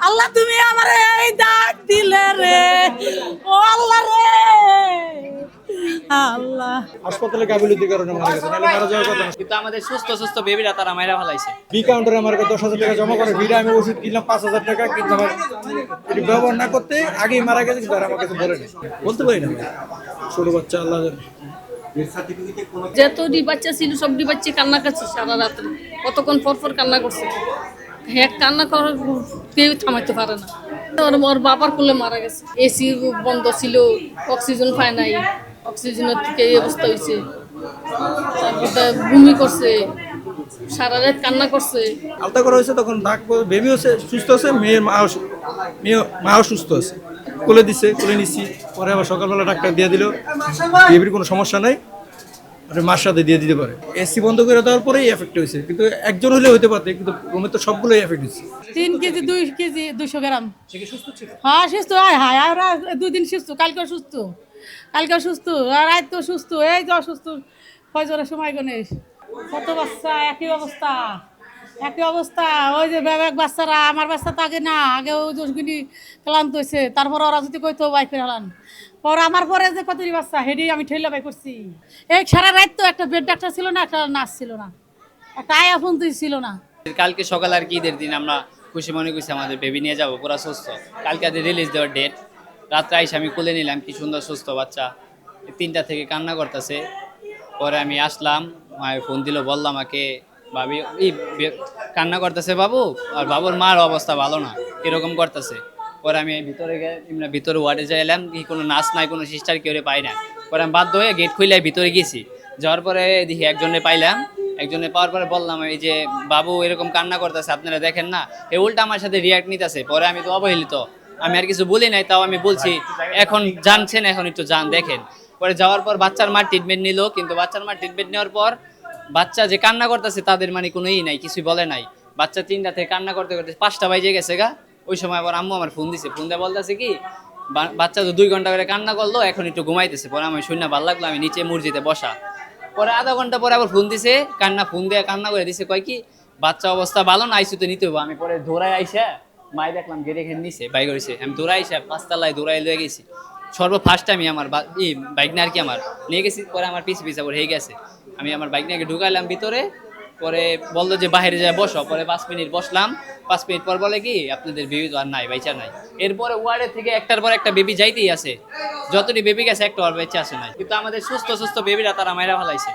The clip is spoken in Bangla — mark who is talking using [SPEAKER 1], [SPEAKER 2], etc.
[SPEAKER 1] আল্লাহ তুমি আমার এই ডাক দিলে রে, ও আল্লাহ রে, আল্লাহ।
[SPEAKER 2] হাসপাতালে গাফিলতির কারণে মারা গেছে, নাহলে মারা যাওয়ার কথা না।
[SPEAKER 3] কিন্তু আমাদের সুস্থ সুস্থ বেবিরা তারা মাইরা ফেলাইছে।
[SPEAKER 2] বি কাউন্টারে আমার 10,000 টাকা জমা করে ভিড়ে আমি ওষুধ কিনলাম 5,000 টাকা, কিন্তু আমার এটি ব্যবহার না করতে আগেই মারা গেছে, কিন্তু আর আমার কাছে বলে নেই, বলতে পারি না। ছোট বাচ্চা, আল্লাহ জানে।
[SPEAKER 4] যতটি বাচ্চা ছিল সবটি বাচ্চা কান্না করছে সারা রাত্রে, কতক্ষণ পর পর কান্না করছে। হ্যাঁ, কান্না করার কেউ থামাইতে পারে না। ওর বাবার কোলে মারা গেছে, এসি বন্ধ ছিল, অক্সিজেন পায় নাই, অক্সিজেনের থেকে এই অবস্থা হয়েছে। তারপরে বমি করছে, সারা রাত কান্না করছে।
[SPEAKER 2] আলতা করা হয়েছে তখন বেবি হচ্ছে সুস্থ আছে, মাও সুস্থ আছে, কোলে দিচ্ছে, কোলে নিচ্ছি। পরে আবার সকালবেলা ডাক্তার দিয়ে দিল বেবির কোনো সমস্যা নাই, মার সাথে দিয়ে দিতে পারে। এসি বন্ধ করে দেওয়ার পরেই এফেক্ট হয়েছে, কিন্তু একজন হলে হতে পারত, কিন্তু রুমে তো সবগুলোই এফেক্ট হয়েছে।
[SPEAKER 1] 3 কেজি 2 কেজি 200 গ্রাম। হ্যাঁ সুস্থ, হায় হায়, আর 2 দিন সুস্থ, কালকে সুস্থ, আর আজ তো সুস্থ, এই যে অসুস্থ ফজরের সময় গণেশ। কত বাচ্চা একই অবস্থা। ওই যে বেবেক বাচ্চারা, আমার বাচ্চা তো আগে না, আগে ওই দোষগুলি ক্লান্ত হয়েছে, তারপর ওরা যদি কইতো বাইক হেলান, পর আমার পরে যে কতটি বাচ্চা হেডি আমি ঠেলা বাই করছি। এই সারা রাত তো একটা বেড ডাক্তার ছিল না, একটা নার্স ছিল না, একটা আয়া ফোন ছিল না।
[SPEAKER 3] কালকে সকাল আর কি ঈদের দিন আমরা খুশি মনে করছি আমাদের বেবি নিয়ে যাবো পুরা সুস্থ। কালকে রিলিজ দেওয়ার ডেট, রাত্রে আইসে আমি কোলে নিলাম, কি সুন্দর সুস্থ বাচ্চা। 3টা থেকে কান্না করতেছে। পরে আমি আসলাম, মায়ের ফোন দিল, বললাম আমাকে ভাবি কান্না করতেছে বাবু, আর বাবুর মার অবস্থা ভালো না, এরকম করতেছে। পরে আমি ভিতরে ওয়ার্ডে যাইলাম, কি কোনো নার্স নাই, কোনো সিস্টার কেউ পাই না। পরে আমি বাধ্য হয়ে গেট খুলে ভিতরে গেছি। যাওয়ার পরে দেখি একজনে পাইলাম, একজনে পাওয়ার পরে বললাম এই যে বাবু এরকম কান্না করতেছে, আপনারা দেখেন না। এই উল্টা আমার সাথে রিয়াক্ট নিতেছে। পরে আমি তো অবহেলিত, আমি আর কিছু বলি নাই, তাও আমি বলছি এখন জানছেন, এখন একটু যান দেখেন। পরে যাওয়ার পর বাচ্চার মার ট্রিটমেন্ট নিল, কিন্তু বাচ্চার মার ট্রিটমেন্ট নেওয়ার পর বাচ্চা যে কান্না করতেছে তাদের মানে কোনো নাই, কিছুই বলে নাই। বাচ্চা 3টা থেকে কান্না করতে করতে 5টা বাজে গেছে গা। ওই সময় আবার আম্মু আমার ফোন দিছে, ফোন দিয়ে বলতেছে কি বাচ্চা তো 2 ঘন্টা করে কান্না করলো, এখন একটু ঘুমাইতেছে। পরে আমি শুনে ভালো লাগলো, আমি নিচে মসজিদে বসা। পরে আধা ঘন্টা পরে আবার ফোন দিছে, ফোন দিয়ে কান্না করে দিছে, কয় কি বাচ্চা অবস্থা ভালো না, আইসিউতে নিতে হবে। আমি পরে দৌড়ায় আইসা মাই দেখলাম গেটে এখানে নিচে বাইক করেছে, আমি দৌড়াই আইসা 5 তলায় দৌড়াই লয়ে গেছি। সর্বফার্স্ট আমি আমার বাইক নিয়ে আর কি আমার নিয়ে গেছি। পরে আমার পিছে হয়ে গেছে, আমি আমার বাইক নিয়ে ঢুকাইলাম ভিতরে। পরে বললো যে বাইরে যায় বসো। পরে 5 মিনিট বসলাম। 5 মিনিট পর বলে কি আপনাদের বেবি তো আর নাই, বাইচা নাই। এরপরে ওয়ার্ডে থেকে একটার পর একটা বেবি যাইতেই আছে, যতটি বেবি গেছে একটা আর বেঁচে আসে নাই। কিন্তু আমাদের সুস্থ বেবিরা তারা মাইরা ফেলাইছে।